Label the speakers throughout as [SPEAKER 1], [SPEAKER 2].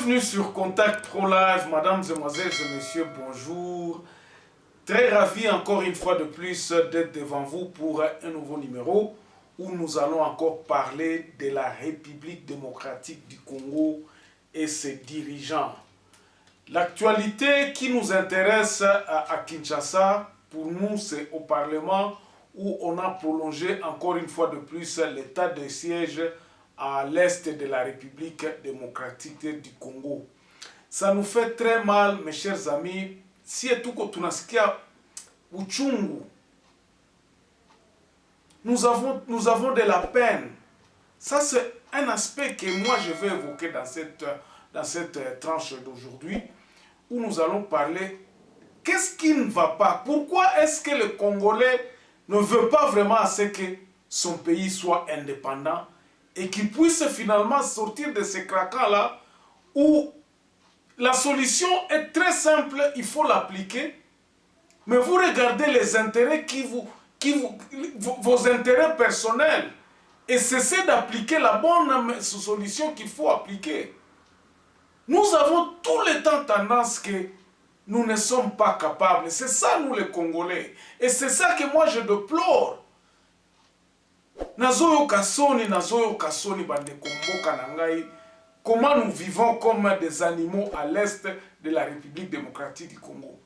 [SPEAKER 1] Bienvenue sur Contact Pro Live, mesdames, mesdemoiselles et messieurs, bonjour. Très ravi encore une fois de plus d'être devant vous pour un nouveau numéro où nous allons encore parler de la République démocratique du Congo et ses dirigeants. L'actualité qui nous intéresse à Kinshasa, pour nous, c'est au Parlement où on a prolongé encore une fois de plus l'état de siège à l'est de la République démocratique du Congo. Ça nous fait très mal, mes chers amis, si et tout que tunasikia uchungu. Nous avons de la peine. Ça, c'est un aspect que moi, je vais évoquer dans cette tranche d'aujourd'hui, où nous allons parler qu'est-ce qui ne va pas. Pourquoi est-ce que le Congolais ne veut pas vraiment assez que son pays soit indépendant et qu'il puisse finalement sortir de ces craquants-là où la solution est très simple, il faut l'appliquer, mais vous regardez les intérêts vos intérêts personnels et cessez d'appliquer la bonne solution qu'il faut appliquer. Nous avons tout le temps tendance que nous ne sommes pas capables. C'est ça, nous les Congolais. Et c'est ça que moi je déplore. Nazoyo kasoni, bandeko mboka na ngai. Comment nous vivons comme des animaux à l'est de la République démocratique du Congo.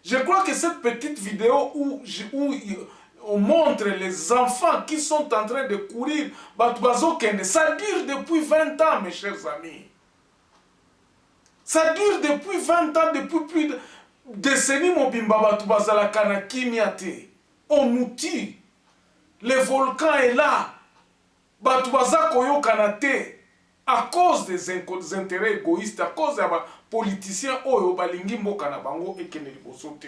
[SPEAKER 1] Je crois que cette petite vidéo où on montre les enfants qui sont en train de courir, ça dure depuis 20 ans, mes chers amis. Ça dure depuis 20 ans, depuis plus de décennies, Mobimba Batubazala Kanakimiate. On nous tue. Le volcan est là. Batubaza Koyo Kanate. À cause des intérêts égoïstes, à cause des politiciens, Oyo Balingi Mboka Bango et Keneli Bosote.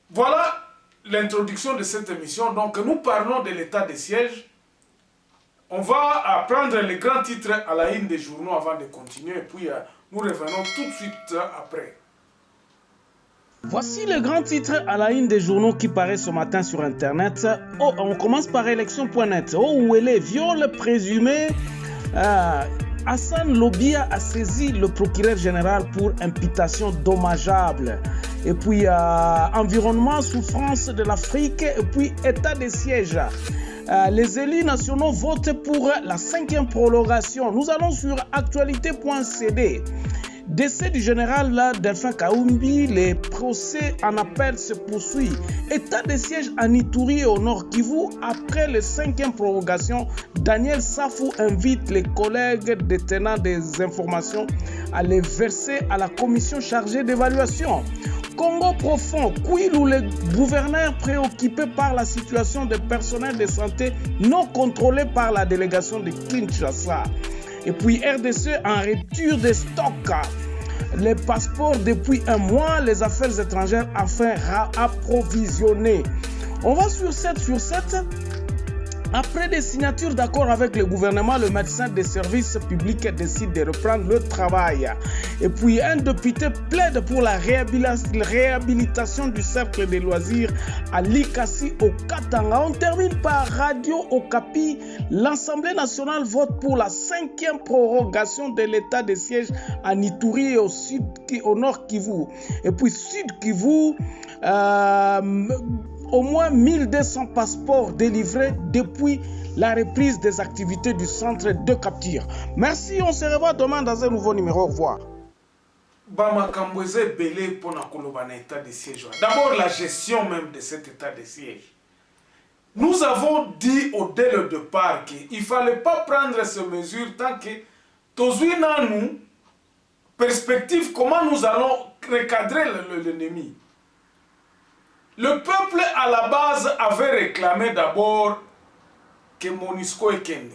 [SPEAKER 1] Voilà l'introduction de cette émission. Donc, nous parlons de l'état de siège. On va prendre les grands titres à la une des journaux avant de continuer. Et puis, nous revenons tout de suite après.
[SPEAKER 2] Voici les grands titres à la une des journaux qui paraissent ce matin sur Internet. Oh, on commence par élection.net. Oh, où est viol présumé. Hassan Lobia a saisi le procureur général pour imputation dommageable. Et puis, environnement, souffrance de l'Afrique. Et puis, état de siège. Les élus nationaux votent pour la 5e prolongation. Nous allons sur actualité.cd. Décès du général Delphin Kaoumbi, les procès en appel se poursuivent. État de siège à Ituri et au Nord Kivu. Après la 5e prolongation, Daniel Safou invite les collègues détenant des informations à les verser à la commission chargée d'évaluation. Congo profond, Kouilou, le gouverneur préoccupé par la situation des personnels de santé non contrôlés par la délégation de Kinshasa. Et puis RDC en rupture des stocks. Les passeports depuis un mois, les affaires étrangères afin approvisionner. On va sur 7 sur 7. Après des signatures d'accord avec le gouvernement, le médecin des services publics décide de reprendre le travail. Et puis un député plaide pour la réhabilitation du cercle des loisirs à Likasi au Katanga. On termine par Radio Okapi. L'Assemblée nationale vote pour la 5e prorogation de l'état de siège à Ituri et au Nord Kivu. Et puis Sud Kivu, au moins 1200 passeports délivrés depuis la reprise des activités du centre de capture. Merci, on se revoit demain dans un nouveau numéro. Au revoir.
[SPEAKER 1] D'abord, la gestion même de cet état de siège. Nous avons dit dès le départ qu'il ne fallait pas prendre ces mesures tant que nous perspective comment nous allons recadrer l'ennemi. Le peuple à la base avait réclamé d'abord que MONUSCO est kende.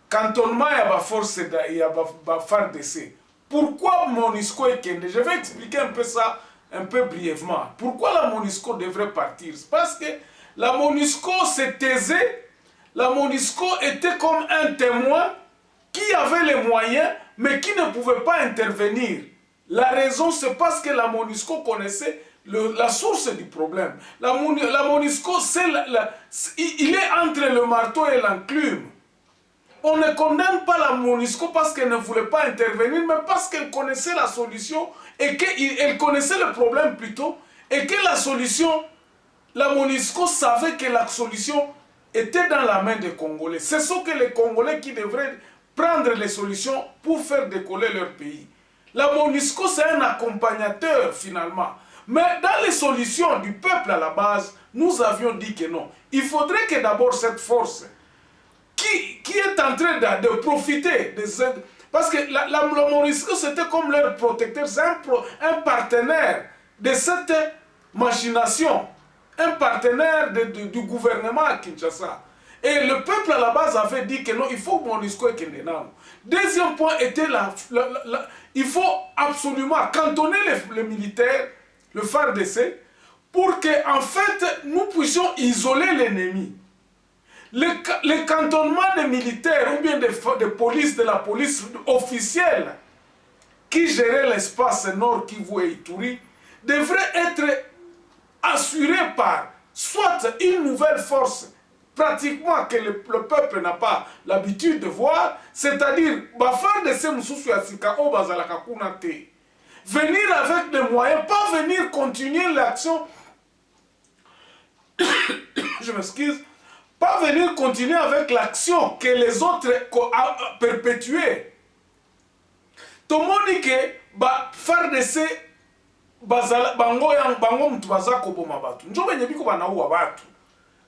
[SPEAKER 1] Cantonnement et la force et la FARDC. Pourquoi MONUSCO est kende? Je vais expliquer un peu ça un peu brièvement. Pourquoi la MONUSCO devrait partir? Parce que la MONUSCO s'est taisée. La MONUSCO était comme un témoin qui avait les moyens mais qui ne pouvait pas intervenir. La raison, c'est parce que la MONUSCO connaissait la source du problème. La MONUSCO, il est entre le marteau et l'enclume. On ne condamne pas la MONUSCO parce qu'elle ne voulait pas intervenir, mais parce qu'elle connaissait la solution et qu'elle connaissait le problème plutôt, et que la solution, la MONUSCO savait que la solution était dans la main des Congolais. Ce sont que les Congolais qui devraient prendre les solutions pour faire décoller leur pays. La MONUSCO, c'est un accompagnateur finalement. Mais dans les solutions du peuple à la base, nous avions dit que non. Il faudrait que d'abord cette force qui est en train de profiter de cette... Parce que la MONUSCO, c'était comme leur protecteur, c'est un partenaire de cette machination, un partenaire du gouvernement à Kinshasa. Et le peuple à la base avait dit que non, il faut que MONUSCO ait Kendenam. Deuxième point était il faut absolument cantonner les militaires, le FARDC, pour que en fait nous puissions isoler l'ennemi. Le cantonnement des militaires ou bien de la police officielle qui gérait l'espace Nord Kivu et Ituri devrait être assuré par soit une nouvelle force pratiquement que le peuple n'a pas l'habitude de voir, c'est-à-dire venir avec des moyens, pas venir continuer l'action, je m'excuse, pas venir continuer avec l'action que les autres ont perpétuée. Tout le monde dit que FARDC bango mtu baza koboma batu. Njo benye biko banaua batu.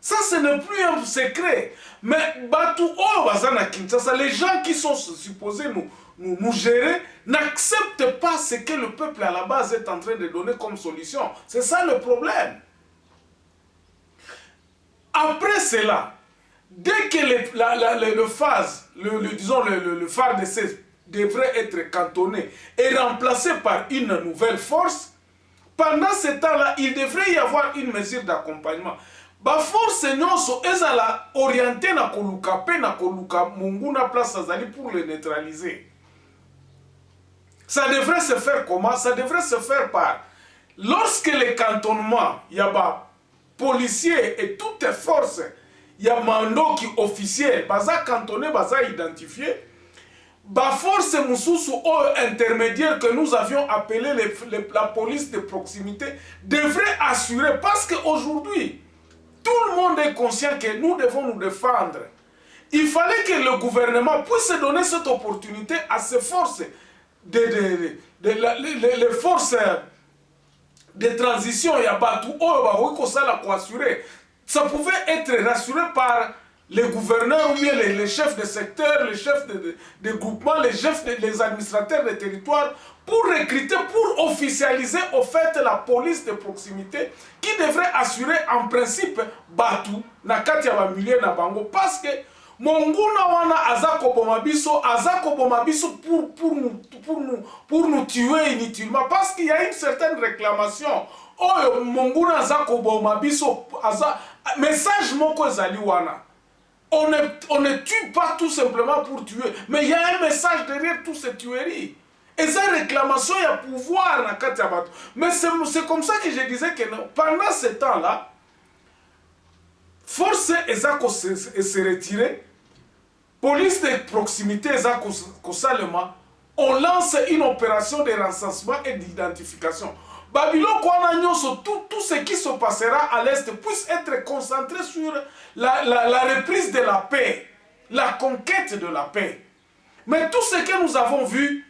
[SPEAKER 1] Ça, ce n'est plus un secret. Mais batu oh bazana Kinshasa, les gens qui sont supposés nous gérer n'acceptent pas ce que le peuple à la base est en train de donner comme solution. C'est ça le problème. Après cela, dès que le FARDC devrait être cantonné et remplacé par une nouvelle force, pendant ce temps-là, il devrait y avoir une mesure d'accompagnement. Force nyonso ezala orienté na koluka pe na koluka munguna place azali pour le neutraliser. Ça devrait se faire comment? Ça devrait se faire par lorsque les cantonnements, il y a policiers et toutes les forces, il y a mando qui officiel, baza cantonné, baza identifié, force mususu intermédiaire que nous avions appelé la police de proximité devrait assurer, parce qu'aujourd'hui, tout le monde est conscient que nous devons nous défendre. Il fallait que le gouvernement puisse donner cette opportunité à ces forces, les forces de transition, il y a Batou, ça pouvait être rassuré par les gouverneurs ou bien les chefs de secteur, les chefs de groupement, les administrateurs des territoires, pour recruter, pour officialiser au fait la police de proximité qui devrait assurer en principe Batou, na kati ya bamilie na bango, parce que Monguna wana azako bomabiso pour nous tuer inutilement, parce qu'il y a une certaine réclamation. Oh, Monguna azako bomabiso message moko ezali wana. On ne tue pas tout simplement pour tuer, mais il y a un message derrière toutes ces tueries. Et cette réclamation, il y a pouvoir dans kati ya bato. Mais c'est comme ça que je disais que non, pendant ce temps-là, force ezako se retirer, police de proximité ezako seulement, on lance une opération de recensement et d'identification. Babylone, tout ce qui se passera à l'Est puisse être concentré sur la reprise de la paix, la conquête de la paix. Mais tout ce que nous avons vu,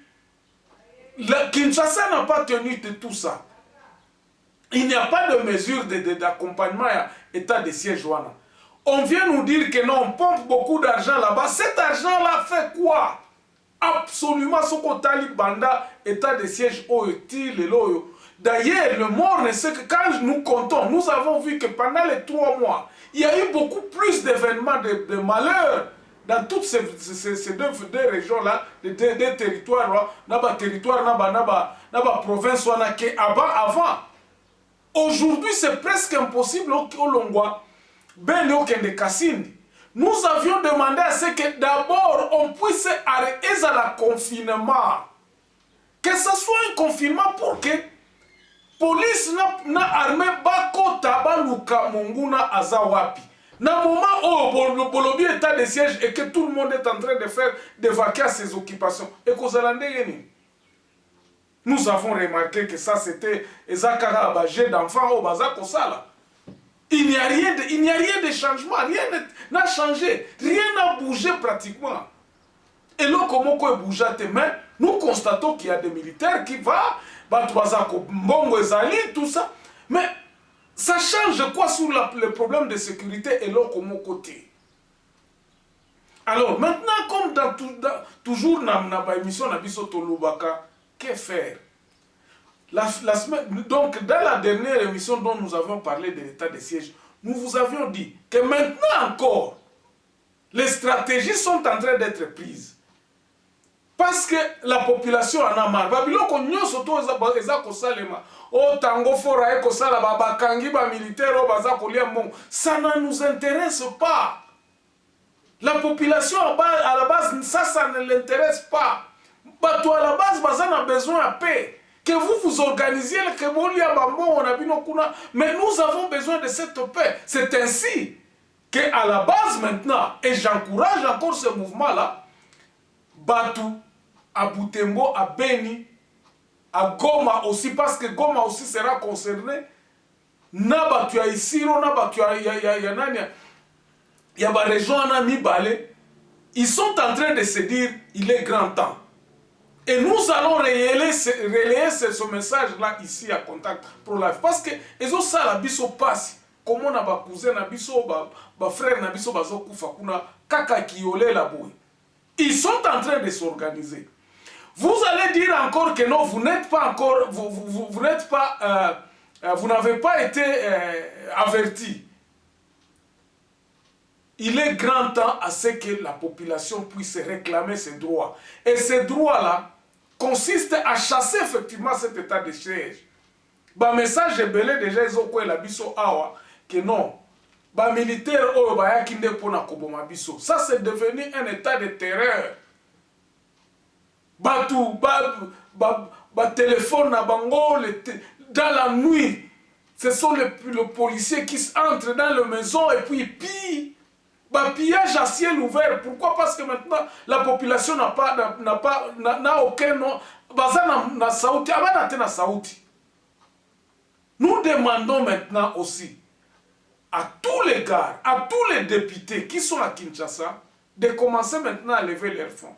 [SPEAKER 1] Kinshasa n'a pas tenu de tout ça. Il n'y a pas de mesure d'accompagnement à état de siège. On vient nous dire que non, on pompe beaucoup d'argent là-bas. Cet argent-là fait quoi? Absolument ce qu'on talib banda état de siège loyo. D'ailleurs, le mort ne sait que quand nous comptons, nous avons vu que pendant les 3 mois, il y a eu beaucoup plus d'événements de malheurs dans toutes ces deux régions-là, des territoires, naba territoire, naba province, avant. Aujourd'hui, c'est presque impossible au Longwa, ben au Kende Kassindi. Nous avions demandé à ce que d'abord on puisse arrêter le confinement. Que ce soit un confinement pour que police na armée bako tabaluka munguna azawapi. Dans le moment où le lobby état de siège et que tout le monde est en train de faire des vacances à ses occupations, et qu'aux Hollandais, nous avons remarqué que ça c'était Ezakara Abagé d'enfants au Bazak Osala. Il n'y a rien de changement, rien n'a changé, rien n'a bougé pratiquement. Et là, comment on bouge à tes mains, nous constatons qu'il y a des militaires qui vont, Mbongo Ezali, tout ça. Mais ça change quoi sur le problème de sécurité et là, comment côté? Alors, maintenant, comme toujours dans l'émission Nabiso Tolubaka, que faire? Donc, dans la dernière émission dont nous avons parlé de l'état de siège, nous vous avions dit que maintenant encore, les stratégies sont en train d'être prises. Parce que la population en a marre. Babylon konyo soto eza kosalema. O tango fora e kosala babakangi ba militaire o baza kolia mon. Ça ne nous intéresse pas. La population à la base ça ne l'intéresse pas. Bato à la base baza na besoin de paix. Que vous vous organisiez que bolia bambo on a bino kuna mais nous avons besoin de cette paix. C'est ainsi que à la base maintenant et j'encourage encore ce mouvement là Batu à Butembo, à Beni, à Goma aussi, parce que Goma aussi sera concerné. Naba tu as ici, naba tu as il y a des régions en Mibale. Ils sont en train de se dire il est grand temps. Et nous allons relayer ce message-là ici à Contact Pro Life. Parce que ils ont ça la biso passe. Comment on a ba cousin na biso ba frère na biso bazo kufa kuna kaka kiolé la boue. Ils sont en train de s'organiser. Vous allez dire encore que non, vous n'êtes pas encore, vous n'êtes pas, vous n'avez pas été averti. Il est grand temps à ce que la population puisse réclamer ses droits. Et ces droits-là consistent à chasser effectivement cet état de siège. Le message est belé déjà, ils ont quoi la biso awa, que non. Les militaires, ça c'est devenu un état de terreur. Batou, téléphone à Bango, dans la nuit, ce sont les policiers qui entrent dans la maison et puis ils pillent. Pillage à ciel ouvert. Pourquoi? Parce que maintenant la population n'a aucun nom. Nous demandons maintenant aussi à tous les gars, à tous les députés qui sont à Kinshasa, de commencer maintenant à lever leurs fonds.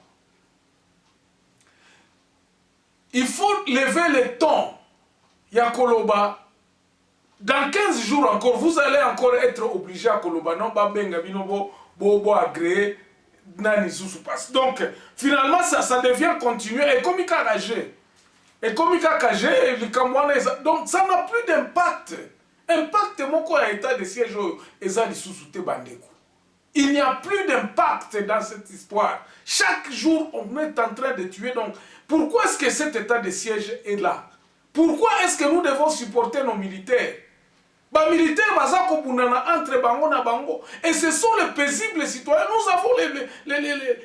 [SPEAKER 1] Il faut lever le ton. Yakoloba. Dans 15 jours encore, vous allez encore être obligé à Koloba. Non, bo agréé. Donc, finalement, ça devient continuer. Et comme il a ragé. Et comme il a ragé, donc ça n'a plus d'impact. Impact, mon quoi, état de siège, il n'y a plus d'impact dans cette histoire. Chaque jour, on est en train de tuer. Donc, pourquoi est-ce que cet état de siège est là? Pourquoi est-ce que nous devons supporter nos militaires? Les militaires, entre bango na bango. Et ce sont les paisibles citoyens. Nous avons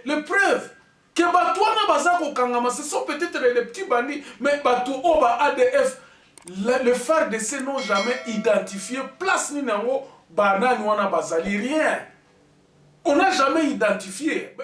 [SPEAKER 1] les preuves. Que ce sont peut-être les petits bandits, mais ADF, le FARDC n'ont jamais identifié place ni nango banani wana bazali rien. On n'a jamais identifié.